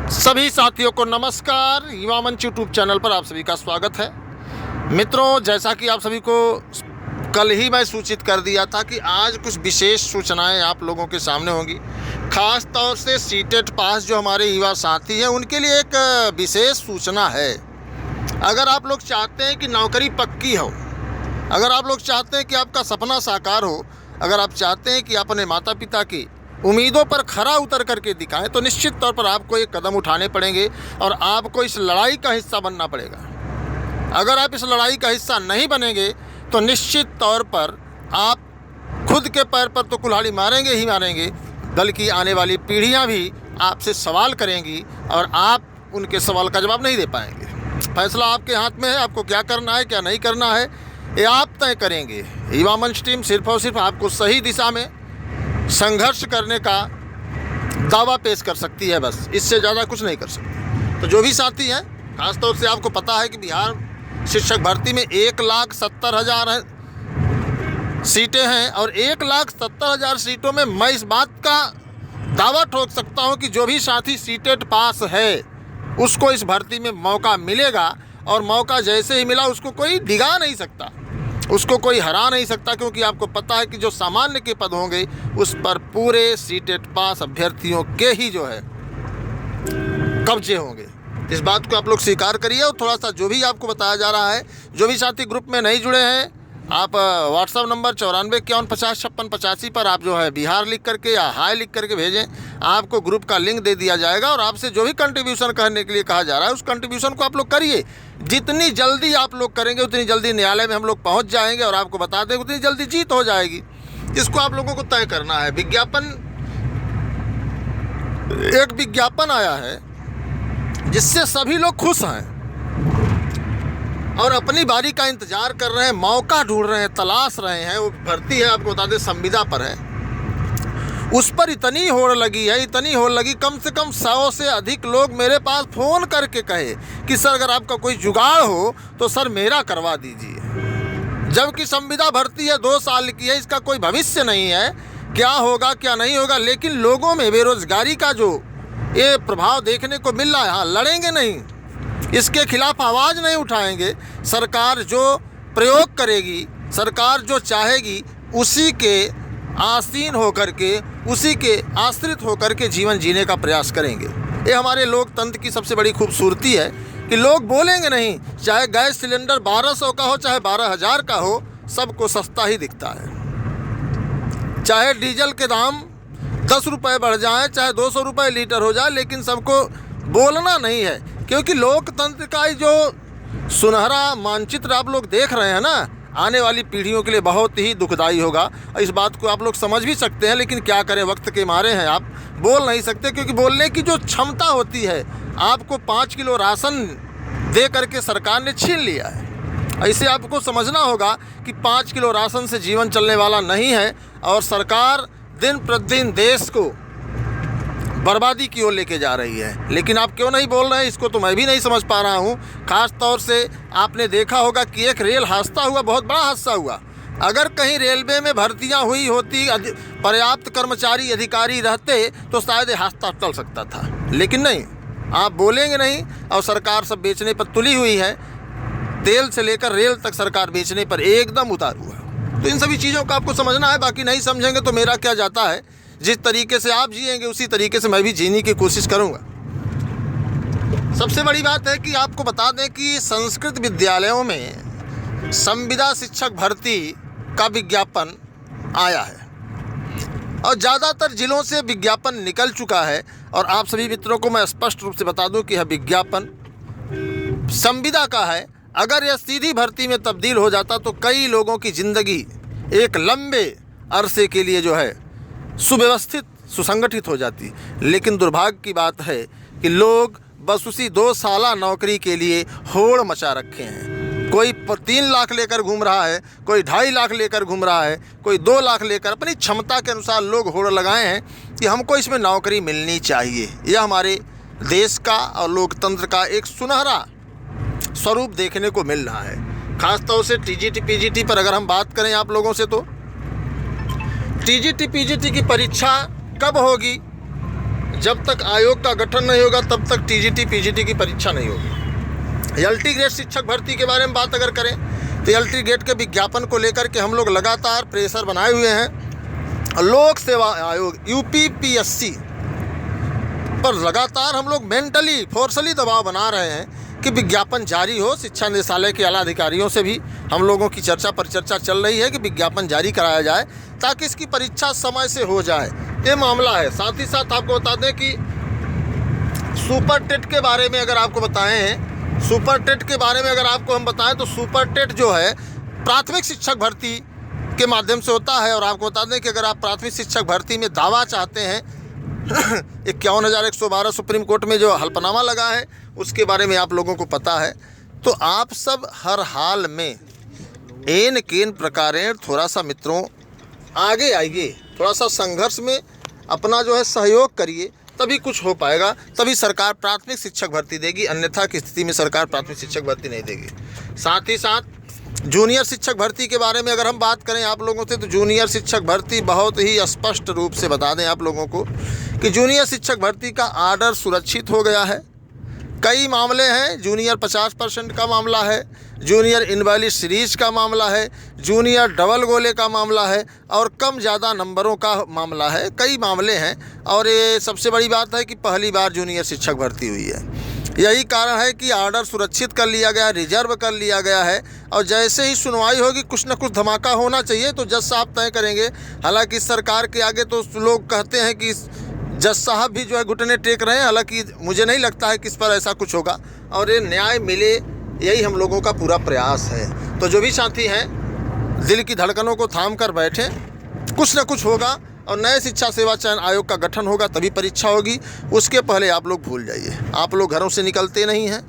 सभी साथियों को नमस्कार। युवा मंच यूट्यूब चैनल पर आप सभी का स्वागत है। मित्रों, जैसा कि आप सभी को कल ही मैं सूचित कर दिया था कि आज कुछ विशेष सूचनाएं आप लोगों के सामने होंगी। ख़ास तौर से सीटेट पास जो हमारे युवा साथी हैं उनके लिए एक विशेष सूचना है। अगर आप लोग चाहते हैं कि नौकरी पक्की हो, अगर आप लोग चाहते हैं कि आपका सपना साकार हो, अगर आप चाहते हैं कि अपने माता पिता की उम्मीदों पर खरा उतर करके दिखाएं, तो निश्चित तौर पर आपको एक कदम उठाने पड़ेंगे और आपको इस लड़ाई का हिस्सा बनना पड़ेगा। अगर आप इस लड़ाई का हिस्सा नहीं बनेंगे तो निश्चित तौर पर आप खुद के पैर पर तो कुल्हाड़ी मारेंगे ही मारेंगे, बल्कि आने वाली पीढ़ियां भी आपसे सवाल करेंगी और आप उनके सवाल का जवाब नहीं दे पाएंगे। फैसला आपके हाथ में है। आपको क्या करना है, क्या नहीं करना है, ये आप तय करेंगे। युवा मंच टीम सिर्फ और सिर्फ आपको सही दिशा में संघर्ष करने का दावा पेश कर सकती है, बस इससे ज़्यादा कुछ नहीं कर सकती। तो जो भी साथी हैं, खासतौर से आपको पता है कि बिहार शिक्षक भर्ती में 1,70,000 सीटें हैं और 1,70,000 सीटों में मैं इस बात का दावा ठोक सकता हूं कि जो भी साथी सीटेट पास है उसको इस भर्ती में मौका मिलेगा। और मौका जैसे ही मिला उसको कोई डिगा नहीं सकता, उसको कोई हरा नहीं सकता, क्योंकि आपको पता है कि जो सामान्य के पद होंगे उस पर पूरे सीटेट पास अभ्यर्थियों के ही जो है कब्जे होंगे। इस बात को आप लोग स्वीकार करिए। और थोड़ा सा जो भी आपको बताया जा रहा है, जो भी साथी ग्रुप में नहीं जुड़े हैं, आप व्हाट्सअप नंबर 9451505685 पर आप जो है बिहार लिख करके या हाई लिख करके भेजें। आपको ग्रुप का लिंक दे दिया जाएगा और आपसे जो भी कंट्रीब्यूशन करने के लिए कहा जा रहा है उस कंट्रीब्यूशन को आप लोग करिए। जितनी जल्दी आप लोग करेंगे उतनी जल्दी न्यायालय में हम लोग पहुंच जाएंगे और आपको बता दें उतनी जल्दी जीत हो जाएगी। इसको आप लोगों को तय करना है। एक विज्ञापन आया है जिससे सभी लोग खुश हैं और अपनी बारी का इंतजार कर रहे हैं, मौका ढूंढ रहे हैं, तलाश रहे हैं। वो भर्ती है, आपको बता दें, संविदा पर है। उस पर इतनी होड़ लगी है, इतनी होड़ लगी, कम से कम 100 से अधिक लोग मेरे पास फ़ोन करके कहे कि सर अगर आपका कोई जुगाड़ हो तो सर मेरा करवा दीजिए। जबकि संविदा भर्ती है, 2 साल की है, इसका कोई भविष्य नहीं है, क्या होगा क्या नहीं होगा। लेकिन लोगों में बेरोज़गारी का जो ये प्रभाव देखने को मिल रहा है, हाँ, लड़ेंगे नहीं, इसके खिलाफ आवाज़ नहीं उठाएंगे। सरकार जो प्रयोग करेगी, सरकार जो चाहेगी, उसी के आसीन होकर के, उसी के आश्रित होकर के जीवन जीने का प्रयास करेंगे। ये हमारे लोकतंत्र की सबसे बड़ी खूबसूरती है कि लोग बोलेंगे नहीं। चाहे गैस सिलेंडर 1200 का हो, चाहे 12,000 का हो, सबको सस्ता ही दिखता है। चाहे डीजल के दाम 10 रुपये बढ़ जाएँ, चाहे 200 रुपये लीटर हो जाए, लेकिन सबको बोलना नहीं है, क्योंकि लोकतंत्र का जो सुनहरा मानचित्र आप लोग देख रहे हैं ना, आने वाली पीढ़ियों के लिए बहुत ही दुखदाई होगा। इस बात को आप लोग समझ भी सकते हैं, लेकिन क्या करें, वक्त के मारे हैं, आप बोल नहीं सकते, क्योंकि बोलने की जो क्षमता होती है, आपको 5 किलो राशन दे करके सरकार ने छीन लिया है। ऐसे आपको समझना होगा कि 5 किलो राशन से जीवन चलने वाला नहीं है और सरकार दिन प्रतिदिन देश को बर्बादी की ओर लेके जा रही है। लेकिन आप क्यों नहीं बोल रहे हैं, इसको तो मैं भी नहीं समझ पा रहा हूँ। ख़ास तौर से आपने देखा होगा कि एक रेल हादसा हुआ, बहुत बड़ा हादसा हुआ। अगर कहीं रेलवे में भर्तियाँ हुई होती, पर्याप्त कर्मचारी अधिकारी रहते, तो शायद ये हादसा टल सकता था। लेकिन नहीं, आप बोलेंगे नहीं और सरकार सब बेचने पर तुली हुई है। तेल से लेकर रेल तक सरकार बेचने पर एकदम उतारू है। तो इन सभी चीज़ों को आपको समझना है। बाकी नहीं समझेंगे तो मेरा क्या जाता है। जिस तरीके से आप जिएंगे उसी तरीके से मैं भी जीने की कोशिश करूंगा। सबसे बड़ी बात है कि आपको बता दें कि संस्कृत विद्यालयों में संविदा शिक्षक भर्ती का विज्ञापन आया है और ज़्यादातर जिलों से विज्ञापन निकल चुका है। और आप सभी मित्रों को मैं स्पष्ट रूप से बता दूं कि यह विज्ञापन संविदा का है। अगर यह सीधी भर्ती में तब्दील हो जाता तो कई लोगों की ज़िंदगी एक लंबे अरसे के लिए जो है सुव्यवस्थित, सुसंगठित हो जाती। लेकिन दुर्भाग्य की बात है कि लोग बस उसी 2 साला नौकरी के लिए होड़ मचा रखे हैं। कोई 3 लाख लेकर घूम रहा है, कोई 2.5 लाख लेकर घूम रहा है, कोई 2 लाख लेकर। अपनी क्षमता के अनुसार लोग होड़ लगाए हैं कि हमको इसमें नौकरी मिलनी चाहिए। यह हमारे देश का और लोकतंत्र का एक सुनहरा स्वरूप देखने को मिल रहा है। खासतौर से टीजीटी पीजीटी पर अगर हम बात करें आप लोगों से, तो टीजीटी पीजीटी की परीक्षा कब होगी, जब तक आयोग का गठन नहीं होगा तब तक टीजीटी पीजीटी की परीक्षा नहीं होगी। एलटी ग्रेड शिक्षक भर्ती के बारे में बात अगर करें तो एलटी ग्रेड के विज्ञापन को लेकर के हम लोग लगातार प्रेशर बनाए हुए हैं। लोक सेवा आयोग यूपीपीएससी पर लगातार हम लोग मेंटली फोर्सली दबाव बना रहे हैं कि विज्ञापन जारी हो। शिक्षा निदेशालय के आला अधिकारियों से भी हम लोगों की चर्चा पर चर्चा चल रही है कि विज्ञापन जारी कराया जाए ताकि इसकी परीक्षा समय से हो जाए। ये मामला है। साथ ही साथ आपको बता दें कि सुपर टेट के बारे में अगर आपको बताएं, सुपर टेट के बारे में अगर आपको हम बताएं तो सुपर टेट जो है प्राथमिक शिक्षक भर्ती के माध्यम से होता है। और आपको बता दें कि अगर आप प्राथमिक शिक्षक भर्ती में दावा चाहते हैं 51,112 सुप्रीम कोर्ट में जो हल्फनामा लगा है उसके बारे में आप लोगों को पता है। तो आप सब हर हाल में एन केन प्रकारेण थोड़ा सा मित्रों आगे आइए, थोड़ा सा संघर्ष में अपना जो है सहयोग करिए, तभी कुछ हो पाएगा, तभी सरकार प्राथमिक शिक्षक भर्ती देगी। अन्यथा की स्थिति में सरकार प्राथमिक शिक्षक भर्ती नहीं देगी। साथ ही साथ जूनियर शिक्षक भर्ती के बारे में अगर हम बात करें आप लोगों से तो जूनियर शिक्षक भर्ती बहुत ही स्पष्ट रूप से बता दें आप लोगों को कि जूनियर शिक्षक भर्ती का आर्डर सुरक्षित हो गया है। कई मामले हैं, जूनियर 50% का मामला है, जूनियर इनवैलिड सीरीज का मामला है, जूनियर डबल गोले का मामला है और कम ज़्यादा नंबरों का मामला है। कई मामले हैं और ये सबसे बड़ी बात है कि पहली बार जूनियर शिक्षक भर्ती हुई है। यही कारण है कि आर्डर सुरक्षित कर लिया गया, रिजर्व कर लिया गया है और जैसे ही सुनवाई होगी कुछ न कुछ धमाका होना चाहिए तो जज साहब तय करेंगे। हालांकि सरकार के आगे तो लोग कहते हैं कि जज साहब भी जो है घुटने टेक रहे हैं, हालांकि मुझे नहीं लगता है कि इस पर ऐसा कुछ होगा और ये न्याय मिले, यही हम लोगों का पूरा प्रयास है। तो जो भी साथी हैं दिल की धड़कनों को थाम कर बैठें, कुछ न कुछ होगा और नए शिक्षा सेवा चयन आयोग का गठन होगा तभी परीक्षा होगी। उसके पहले आप लोग भूल जाइए। आप लोग घरों से निकलते नहीं हैं,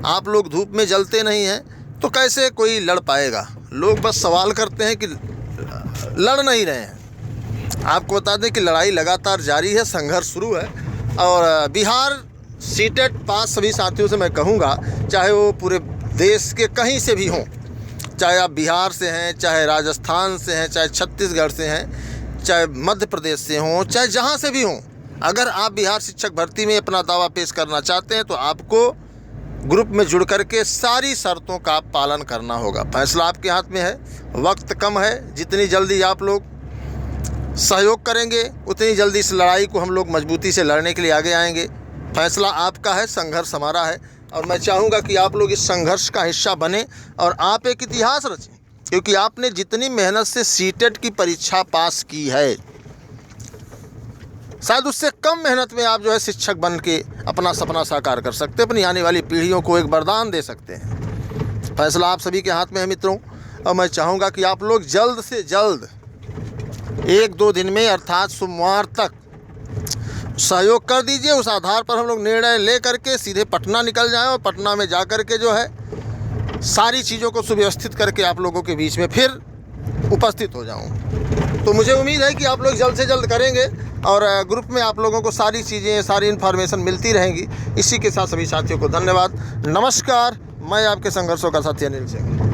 आप लोग धूप में जलते नहीं हैं, तो कैसे कोई लड़ पाएगा। लोग बस सवाल करते हैं कि लड़ नहीं रहे हैं। आपको बता दें कि लड़ाई लगातार जारी है, संघर्ष शुरू है। और बिहार सीटेट पास सभी साथियों से मैं कहूँगा, चाहे वो पूरे देश के कहीं से भी हों, चाहे आप बिहार से हैं, चाहे राजस्थान से हैं, चाहे छत्तीसगढ़ से हैं, चाहे मध्य प्रदेश से हों, चाहे जहाँ से भी हों, अगर आप बिहार शिक्षक भर्ती में अपना दावा पेश करना चाहते हैं तो आपको ग्रुप में जुड़ करके सारी शर्तों का पालन करना होगा। फैसला आपके हाथ में है, वक्त कम है। जितनी जल्दी आप लोग सहयोग करेंगे उतनी जल्दी इस लड़ाई को हम लोग मजबूती से लड़ने के लिए आगे आएंगे। फैसला आपका है, संघर्ष हमारा है और मैं चाहूँगा कि आप लोग इस संघर्ष का हिस्सा बने और आप एक इतिहास रचें, क्योंकि आपने जितनी मेहनत से सीटेट की परीक्षा पास की है शायद उससे कम मेहनत में आप जो है शिक्षक बन के अपना सपना साकार कर सकते हैं, अपनी आने वाली पीढ़ियों को एक वरदान दे सकते हैं। फैसला आप सभी के हाथ में है मित्रों और मैं चाहूँगा कि आप लोग जल्द से जल्द 1-2 दिन में अर्थात सोमवार तक सहयोग कर दीजिए। उस आधार पर हम लोग निर्णय ले करके सीधे पटना निकल जाएं और पटना में जा कर के जो है सारी चीज़ों को सुव्यवस्थित करके आप लोगों के बीच में फिर उपस्थित हो जाऊं। तो मुझे उम्मीद है कि आप लोग जल्द से जल्द करेंगे और ग्रुप में आप लोगों को सारी चीज़ें, सारी इन्फॉर्मेशन मिलती रहेंगी। इसी के साथ सभी साथियों को धन्यवाद। नमस्कार, मैं आपके संघर्षों का साथी अनिल सिंह।